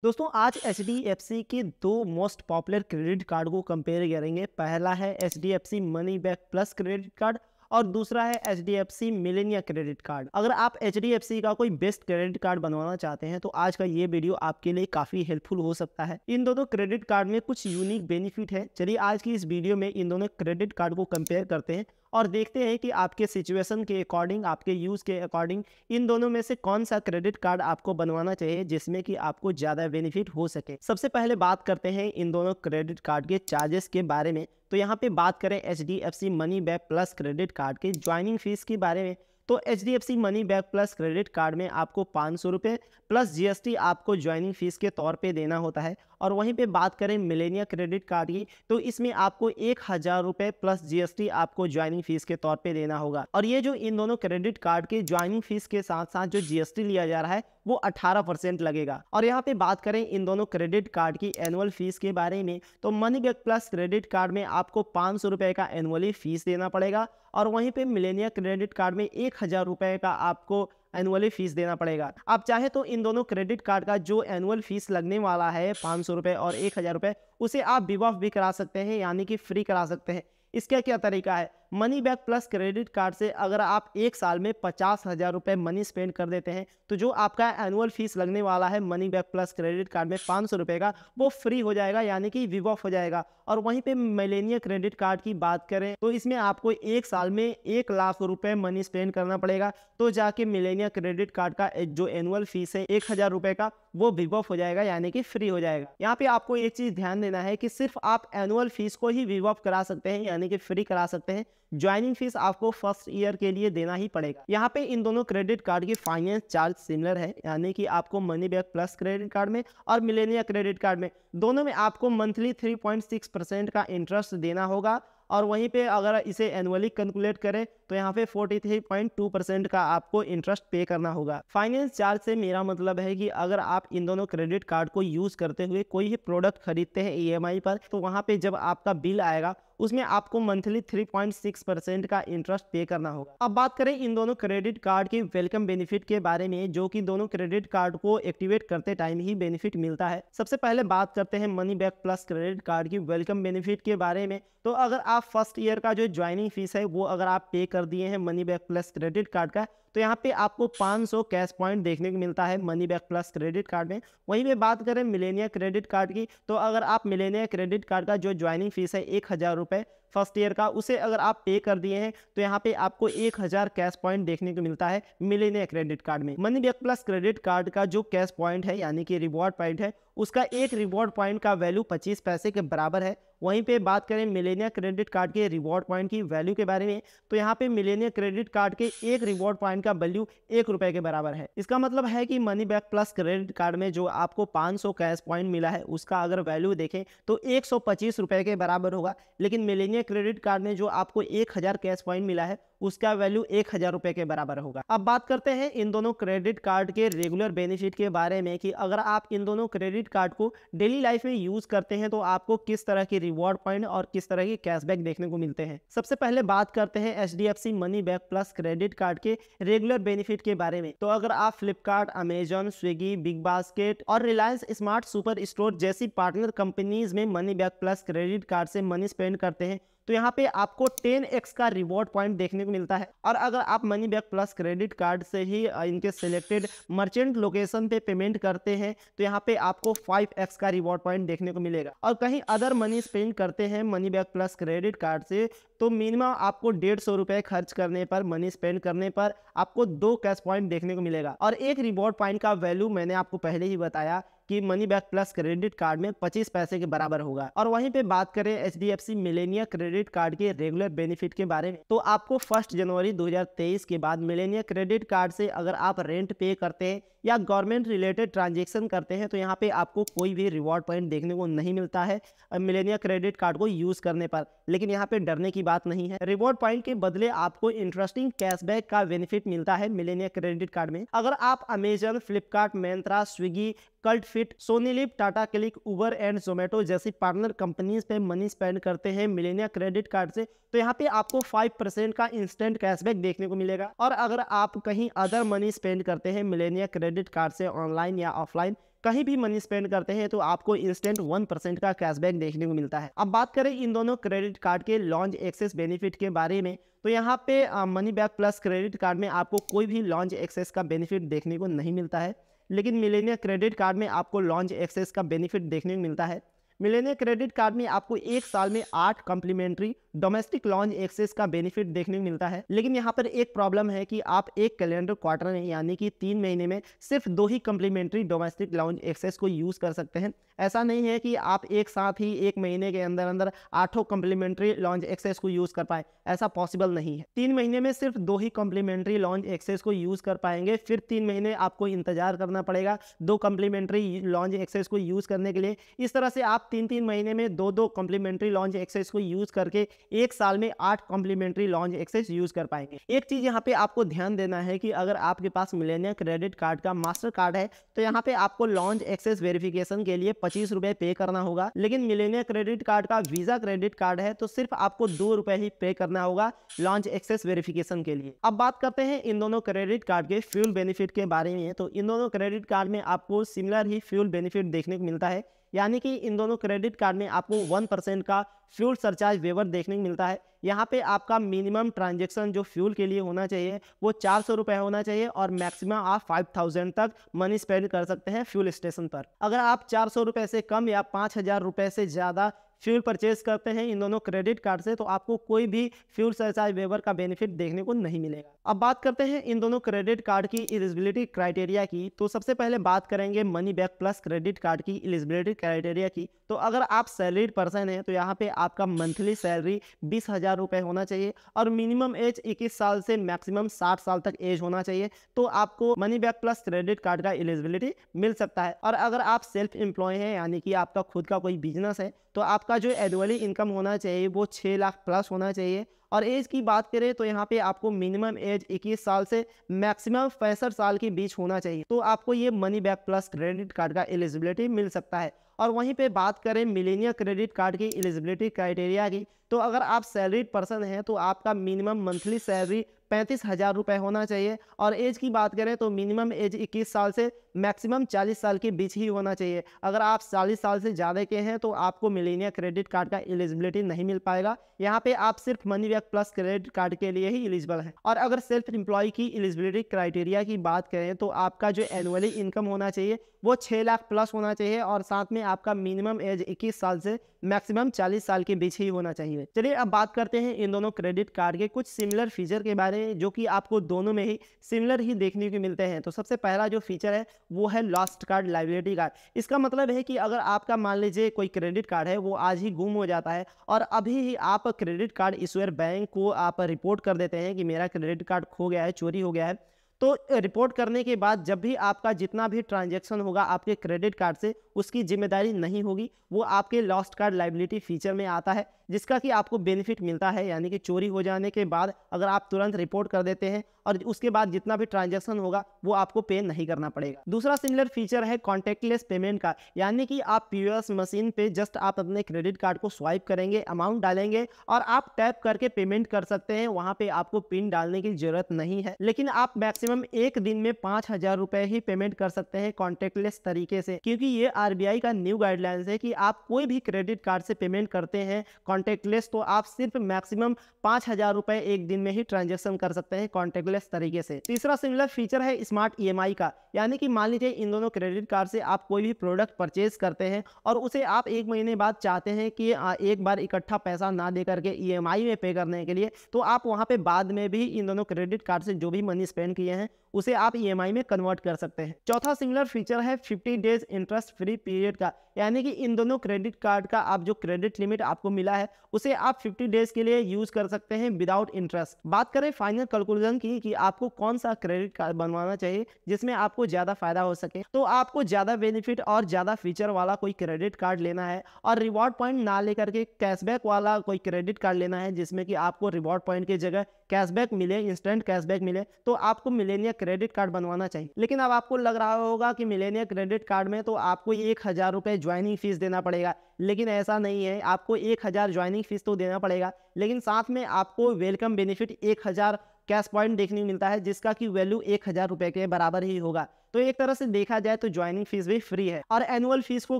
दोस्तों आज एचडीएफसी के दो मोस्ट पॉपुलर क्रेडिट कार्ड को कंपेयर करेंगे। पहला है HDFC money back plus credit card और दूसरा है एचडीएफसी मिलेनिया क्रेडिट कार्ड। अगर आप एचडीएफसी का कोई बेस्ट क्रेडिट कार्ड बनवाना चाहते हैं तो आज का ये वीडियो आपके लिए काफी हेल्पफुल हो सकता है। इन दोनों क्रेडिट कार्ड में कुछ यूनिक बेनिफिट है। चलिए आज की इस वीडियो में इन दोनों क्रेडिट कार्ड को कंपेयर करते हैं और देखते हैं कि आपके सिचुएशन के अकॉर्डिंग, आपके यूज के अकॉर्डिंग इन दोनों में से कौन सा क्रेडिट कार्ड आपको बनवाना चाहिए जिसमें कि आपको ज्यादा बेनिफिट हो सके। सबसे पहले बात करते हैं इन दोनों क्रेडिट कार्ड के चार्जेस के बारे में। तो यहाँ पे बात करें HDFC money back plus credit card के ज्वाइनिंग फीस के बारे में, तो HDFC money back plus credit card में आपको 500 रुपये प्लस जीएसटी आपको ज्वाइनिंग फीस के तौर पे देना होता है। और वहीं पे बात करें मिलेनिया क्रेडिट कार्ड की, तो इसमें आपको 1000 रुपये प्लस जीएसटी आपको ज्वाइनिंग फीस के तौर पे देना होगा। और ये जो इन दोनों क्रेडिट कार्ड के ज्वाइनिंग फीस के साथ साथ जो जीएसटी लिया जा रहा है वो 18% लगेगा। और यहाँ पे बात करें इन दोनों क्रेडिट कार्ड की एनुअल फीस के बारे में, तो money back plus credit card में आपको 500 रुपये का एनुअली फीस देना पड़ेगा और वहीं पे मिलेनिया क्रेडिट कार्ड में 1000 रुपये का आपको एनुअली फीस देना पड़ेगा। आप चाहे तो इन दोनों क्रेडिट कार्ड का जो एनुअल फीस लगने वाला है 500 रुपये और 1000 रुपये, उसे आप विव ऑफ भी करा सकते हैं, यानी कि फ्री करा सकते हैं। इसका क्या तरीका है, money back plus credit card से अगर आप एक साल में 50,000 रुपये मनी स्पेंड कर देते हैं तो जो आपका एनुअल फीस लगने वाला है money back plus credit card में 500 रुपये का, वो फ्री हो जाएगा, यानी कि विव ऑफ हो जाएगा। और वहीं पे मिलेनिया क्रेडिट कार्ड की बात करें तो इसमें आपको एक साल में 1,00,000 रुपये मनी स्पेंड करना पड़ेगा, तो जाके मिलेनिया क्रेडिट कार्ड का जो एनुअल फीस है 1000 रुपये का, वो विव ऑफ हो जाएगा, यानी कि फ्री हो जाएगा। यहाँ पे आपको एक चीज ध्यान देना है कि सिर्फ आप एनुअल फीस को ही विव ऑफ करा सकते हैं, यानी कि फ्री करा सकते हैं। ज्वाइनिंग फीस आपको फर्स्ट ईयर के लिए देना ही पड़ेगा। यहाँ पे इन दोनों क्रेडिट कार्ड की फाइनेंस चार्ज सिमिलर है, यानी कि आपको money back plus credit card में और मिलेनिया क्रेडिट कार्ड में दोनों में आपको मंथली 3.6% का इंटरेस्ट देना होगा। और वहीं पे अगर इसे एनुअली कैलकुलेट करें तो यहाँ पे 43.2% का आपको इंटरेस्ट पे करना होगा। फाइनेंस चार्ज से मेरा मतलब है कि अगर आप इन दोनों क्रेडिट कार्ड को यूज करते हुए कोई भी प्रोडक्ट खरीदते हैं ईएमआई पर, तो वहाँ पे जब आपका बिल आएगा उसमें आपको मंथली 3.6% का इंटरेस्ट पे करना होगा। अब बात करें इन दोनों क्रेडिट कार्ड के वेलकम बेनिफिट के बारे में, जो कि दोनों क्रेडिट कार्ड को एक्टिवेट करते टाइम ही बेनिफिट मिलता है। सबसे पहले बात करते हैं money back plus credit card की वेलकम बेनिफिट के बारे में। तो अगर आप फर्स्ट ईयर का जो ज्वाइनिंग फीस है वो अगर आप पे कर दिए हैं money back plus credit card का, तो यहाँ पे आपको 500 कैश पॉइंट देखने को मिलता है money back plus credit card में। वहीं पे बात करें मिलेनिया क्रेडिट कार्ड की, तो अगर आप मिलेनिया क्रेडिट कार्ड का जो ज्वाइनिंग फीस है 1000 रुपये फर्स्ट ईयर का, उसे अगर आप पे कर दिए हैं तो यहाँ पे आपको 1000 कैश पॉइंट देखने को मिलता है मिलेनिया क्रेडिट कार्ड में। Money back plus credit card का जो कैश पॉइंट है, यानी कि रिवॉर्ड पॉइंट है, उसका एक रिवॉर्ड पॉइंट का वैल्यू 25 पैसे के बराबर है। वहीं पे बात करें मिलेनिया क्रेडिट कार्ड के रिवॉर्ड पॉइंट की वैल्यू के बारे में, तो यहाँ पे मिलेनिया क्रेडिट कार्ड के एक रिवॉर्ड पॉइंट का वैल्यू 1 रुपए के बराबर है। इसका मतलब है कि money back plus credit card में जो आपको 500 कैश पॉइंट मिला है उसका अगर वैल्यू देखें तो 125 रुपए के बराबर होगा, लेकिन मिलेनिया क्रेडिट कार्ड में जो आपको 1000 कैश पॉइंट मिला है उसका वैल्यू 1000 रुपए के बराबर होगा। अब बात करते हैं इन दोनों क्रेडिट कार्ड के रेगुलर बेनिफिट के बारे में कि अगर आप इन दोनों क्रेडिट कार्ड को डेली लाइफ में यूज करते हैं तो आपको किस तरह के रिवॉर्ड पॉइंट और किस तरह के कैशबैक देखने को मिलते हैं। सबसे पहले बात करते हैं HDFC money back plus credit card के रेगुलर बेनिफिट के बारे में। तो अगर आप Flipkart, Amazon, Swiggy, big basket और रिलायंस स्मार्ट सुपर स्टोर जैसी पार्टनर कंपनीज में money back plus credit card से मनी स्पेंड करते हैं तो यहाँ पे आपको 10x का रिवॉर्ड पॉइंट देखने को मिलता है। और अगर आप money back plus credit card से ही इनके सिलेक्टेड मर्चेंट लोकेशन पे पेमेंट करते हैं तो यहाँ पे आपको 5x का रिवॉर्ड पॉइंट देखने को मिलेगा। और कहीं अदर मनी स्पेंड करते हैं money back plus credit card से तो मिनिमम आपको 150 रुपये खर्च करने पर, मनी स्पेंड करने पर आपको 2 कैश पॉइंट देखने को मिलेगा। और एक रिवॉर्ड पॉइंट का वैल्यू मैंने आपको पहले ही बताया कि money back plus credit card में 25 पैसे के बराबर होगा। और वहीं पे बात करें एचडीएफसी मिलेनिया क्रेडिट कार्ड के रेगुलर बेनिफिट के बारे में, तो आपको 1 जनवरी 2023 के बाद मिलेनिया क्रेडिट कार्ड से अगर आप रेंट पे करते हैं या गवर्नमेंट रिलेटेड ट्रांजेक्शन करते हैं तो यहाँ पे आपको कोई भी रिवॉर्ड पॉइंट देखने को नहीं मिलता है मिलेनिया क्रेडिट कार्ड को यूज करने पर। लेकिन यहाँ पे डरने की बात नहीं है, रिवॉर्ड पॉइंट के बदले आपको इंटरेस्टिंग कैशबैक का बेनिफिट मिलता है मिलेनिया क्रेडिट कार्ड में। अगर आप Amazon, Flipkart, Myntra, Swiggy, cult fit, SonyLIV, Tata click, Uber and Zomato जैसी पार्टनर कंपनीज पे मनी स्पेंड करते हैं मिलेनिया क्रेडिट कार्ड से तो यहाँ पे आपको 5% का इंस्टेंट कैशबैक देखने को मिलेगा। और अगर आप कहीं अदर मनी स्पेंड करते हैं मिलेनिया क्रेडिट कार्ड से ऑनलाइन या ऑफलाइन कहीं भी मनी स्पेंड करते हैं तो आपको इंस्टेंट 1% का कैशबैक देखने को मिलता है। अब बात करें इन दोनों क्रेडिट कार्ड के लॉन्च एक्सेस बेनिफिट के बारे में, तो यहाँ पे money back plus credit card में आपको कोई भी लॉन्च एक्सेस का बेनिफिट देखने को नहीं मिलता है, लेकिन मिलेनिया क्रेडिट कार्ड में आपको लॉन्च एक्सेस का बेनिफिट देखने को मिलता है। मिलेनिया क्रेडिट कार्ड में आपको 1 साल में 8 कॉम्प्लीमेंट्री डोमेस्टिक लॉन्च एक्सेस का बेनिफिट देखने को मिलता है, लेकिन यहाँ पर एक प्रॉब्लम है कि आप एक कैलेंडर क्वार्टर में यानी कि 3 महीने में सिर्फ 2 ही कॉम्प्लीमेंट्री डोमेस्टिक लॉन्च एक्सेस को यूज कर सकते हैं। ऐसा नहीं है कि आप एक साथ ही एक महीने के अंदर अंदर 8 कॉम्प्लीमेंट्री लॉन्च एक्सेस को यूज कर पाए, ऐसा पॉसिबल नहीं है। 3 महीने में सिर्फ 2 ही कॉम्प्लीमेंट्री लॉन्च एक्सेस को यूज कर पाएंगे, फिर 3 महीने आपको इंतजार करना पड़ेगा 2 कॉम्प्लीमेंट्री लॉन्च एक्सेस को यूज करने के लिए। इस तरह से आप 3-3 महीने में 2-2 कॉम्प्लीमेंट्री लॉन्च एक्सेस को यूज करके एक साल में 8 कॉम्प्लीमेंट्री लॉन्च एक्सेस यूज कर पाएंगे। एक चीज यहाँ पे आपको ध्यान देना है कि अगर आपके पास मिलेनिया क्रेडिट कार्ड का मास्टर कार्ड है तो यहाँ पे आपको लॉन्च एक्सेस वेरिफिकेशन के लिए 25 रुपए पे करना होगा, लेकिन मिलेनिया क्रेडिट कार्ड का वीजा क्रेडिट कार्ड है तो सिर्फ आपको 2 रुपए ही पे करना होगा लॉन्च एक्सेस वेरिफिकेशन के लिए। अब बात करते हैं इन दोनों क्रेडिट कार्ड के फ्यूल बेनिफिट के बारे में, तो इन दोनों क्रेडिट कार्ड में आपको सिमिलर ही फ्यूल बेनिफिट देखने को मिलता है, यानी कि इन दोनों क्रेडिट कार्ड में आपको 1% का फ्यूल सरचार्ज वेवर देखने को मिलता है। यहाँ पे आपका मिनिमम ट्रांजैक्शन जो फ्यूल के लिए होना चाहिए वो 400 रुपये होना चाहिए और मैक्सिमम आप 5000 तक मनी स्पेंड कर सकते हैं फ्यूल स्टेशन पर। अगर आप 400 रुपये से कम या 5000 रुपये से ज़्यादा फ्यूल परचेज करते हैं इन दोनों क्रेडिट कार्ड से तो आपको कोई भी फ्यूल सरचार्ज वेवर का बेनिफिट देखने को नहीं मिलेगा। अब बात करते हैं इन दोनों क्रेडिट कार्ड की एलिजिबिलिटी क्राइटेरिया की, तो सबसे पहले बात करेंगे money back plus credit card की एलिजिबिलिटी क्राइटेरिया की। तो अगर आप सैलरीड पर्सन हैं तो यहाँ पे आपका मंथली सैलरी 20,000 रुपये होना चाहिए और मिनिमम एज 21 साल से मैक्सिमम 60 साल तक एज होना चाहिए, तो आपको money back plus credit card का एलिजिबिलिटी मिल सकता है। और अगर आप सेल्फ एम्प्लॉय हैं यानी कि आपका खुद का कोई बिजनेस है तो आपका जो एनुअली इनकम होना चाहिए वो 6 लाख प्लस होना चाहिए। और एज की बात करें तो यहाँ पे आपको मिनिमम एज 21 साल से मैक्सिमम 65 साल के बीच होना चाहिए, तो आपको ये money back plus credit card का एलिजिबिलिटी मिल सकता है। और वहीं पे बात करें मिलेनिया क्रेडिट कार्ड की एलिजिबिलिटी क्राइटेरिया की, तो अगर आप सैलरीड पर्सन हैं तो आपका मिनिमम मंथली सैलरी 35,000 रुपये होना चाहिए और एज की बात करें तो मिनिमम एज 21 साल से मैक्सिमम 40 साल के बीच ही होना चाहिए। अगर आप 40 साल से ज़्यादा के हैं तो आपको मिलेनिया क्रेडिट कार्ड का एलिजिबिलिटी नहीं मिल पाएगा, यहाँ पे आप सिर्फ money back plus credit card के लिए ही एलिजिबल हैं। और अगर सेल्फ एम्प्लॉय की एलिजिबिलिटी क्राइटेरिया की बात करें तो आपका जो एनुअली इनकम होना चाहिए वो 6 लाख प्लस होना चाहिए और साथ में आपका मिनिमम एज 21 साल से मैक्सिमम 40 साल के बीच ही होना चाहिए। चलिए अब बात करते हैं इन दोनों क्रेडिट कार्ड के कुछ सिमिलर फीचर के बारे में जो कि आपको दोनों में ही सिमिलर ही देखने को मिलते हैं। तो सबसे पहला जो फीचर है वो है लॉस्ट कार्ड लायबिलिटी कार्ड। इसका मतलब है कि अगर आपका मान लीजिए कोई क्रेडिट कार्ड है वो आज ही गुम हो जाता है और अभी ही आप क्रेडिट कार्ड इशूअर बैंक को आप रिपोर्ट कर देते हैं कि मेरा क्रेडिट कार्ड खो गया है, चोरी हो गया है, तो रिपोर्ट करने के बाद जब भी आपका जितना भी ट्रांजैक्शन होगा आपके क्रेडिट कार्ड से उसकी जिम्मेदारी नहीं होगी, वो आपके लॉस्ट कार्ड लायबिलिटी फीचर में आता है जिसका कि आपको बेनिफिट मिलता है। यानी कि चोरी हो जाने के बाद अगर आप तुरंत रिपोर्ट कर देते हैं और उसके बाद जितना भी ट्रांजैक्शन होगा वो आपको पे नहीं करना पड़ेगा। दूसरा सिमिलर फीचर है कॉन्टैक्टलेस पेमेंट का, यानी कि आप पीओएस मशीन पे जस्ट आप अपने क्रेडिट कार्ड को स्वाइप करेंगे, अमाउंट डालेंगे और आप टैप करके पेमेंट कर सकते हैं। वहां पे आपको पिन डालने की जरूरत नहीं है, लेकिन आप मैक्सिमम एक दिन में 5,000 रुपए ही पेमेंट कर सकते हैं कॉन्टैक्टलेस तरीके से, क्योंकि ये आरबीआई का न्यू गाइडलाइंस है कि आप कोई भी क्रेडिट कार्ड से पेमेंट करते हैं कॉन्टैक्टलेस तो आप सिर्फ मैक्सिमम 5,000 रुपए एक दिन में ही ट्रांजैक्शन कर सकते हैं कॉन्टैक्टलेस तरीके से। तीसरा सिमिलर फीचर है स्मार्ट ईएमआई का, यानी कि मान लीजिए इन दोनों क्रेडिट कार्ड से आप कोई भी प्रोडक्ट परचेज करते हैं और उसे आप एक महीने बाद चाहते हैं कि एक बार इकट्ठा पैसा ना दे करके ईएमआई में पे करने के लिए, तो आप वहां पे बाद में भी इन दोनों क्रेडिट कार्ड से जो भी मनी स्पेंड किए हैं उसे आप ईएमआई में कन्वर्ट कर सकते हैं। चौथा सिमिलर फीचर है 50 डेज इंटरेस्ट फ्री पीरियड का, यानी कि इन दोनों क्रेडिट कार्ड का आप जो क्रेडिट लिमिट आपको मिला है उसे आप 50 डेज के लिए यूज कर सकते हैं विदाउट इंटरेस्ट। बात करें फाइनल कैलकुलेशन की कि आपको कौन सा क्रेडिट कार्ड बनवाना चाहिए जिसमें आपको ज्यादा फायदा हो सके, तो आपको ज्यादा बेनिफिट और ज्यादा फीचर वाला कोई क्रेडिट कार्ड लेना है और रिवॉर्ड पॉइंट ना लेकर के कैशबैक वाला कोई क्रेडिट कार्ड लेना है जिसमें कि आपको रिवॉर्ड पॉइंट की जगह कैशबैक मिले, इंस्टेंट कैशबैक मिले, तो आपको मिलेनिया क्रेडिट कार्ड बनवाना चाहिए। लेकिन अब आपको लग रहा होगा कि मिलेनिया क्रेडिट कार्ड में तो आपको 1,000 रुपए ज्वाइनिंग फीस देना पड़ेगा, लेकिन ऐसा नहीं है। आपको 1,000 ज्वाइनिंग फीस तो देना पड़ेगा, लेकिन साथ में आपको वेलकम बेनिफिट 1,000 कैश पॉइंट देखने को मिलता है जिसका कि वैल्यू 1,000 रुपए के बराबर ही होगा। तो एक तरह से देखा जाए तो ज्वाइनिंग फीस भी फ्री है। और एनुअल फीस को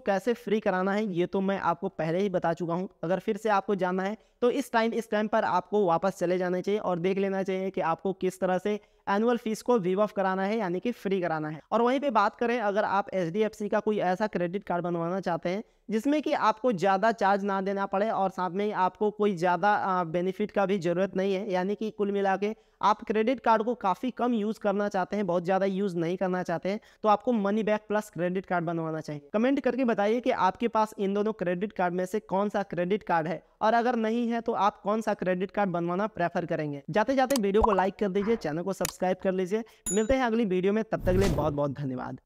कैसे फ्री कराना है ये तो मैं आपको पहले ही बता चुका हूं। अगर फिर से आपको जानना है तो इस टाइम पर आपको वापस चले जाना चाहिए और देख लेना चाहिए कि आपको किस तरह से एनुअल फीस को वेव ऑफ कराना है, यानी कि फ्री कराना है। और वहीं पे बात करें, अगर आप एचडीएफसी का कोई ऐसा क्रेडिट कार्ड बनवाना चाहते हैं जिसमें कि आपको ज़्यादा चार्ज ना देना पड़े और साथ में आपको कोई ज़्यादा बेनिफिट का भी ज़रूरत नहीं है, यानी कि कुल मिला के आप क्रेडिट कार्ड को काफ़ी कम यूज़ करना चाहते हैं, बहुत ज़्यादा यूज़ नहीं करना चाहते हैं, तो आपको money back plus credit card बनवाना चाहिए। कमेंट करके बताइए कि आपके पास इन दोनों क्रेडिट कार्ड में से कौन सा क्रेडिट कार्ड है, और अगर नहीं है तो आप कौन सा क्रेडिट कार्ड बनवाना प्रेफर करेंगे। जाते जाते वीडियो को लाइक कर दीजिए, चैनल को सब्सक्राइब कर लीजिए। मिलते हैं अगली वीडियो में, तब तक के लिए बहुत बहुत धन्यवाद।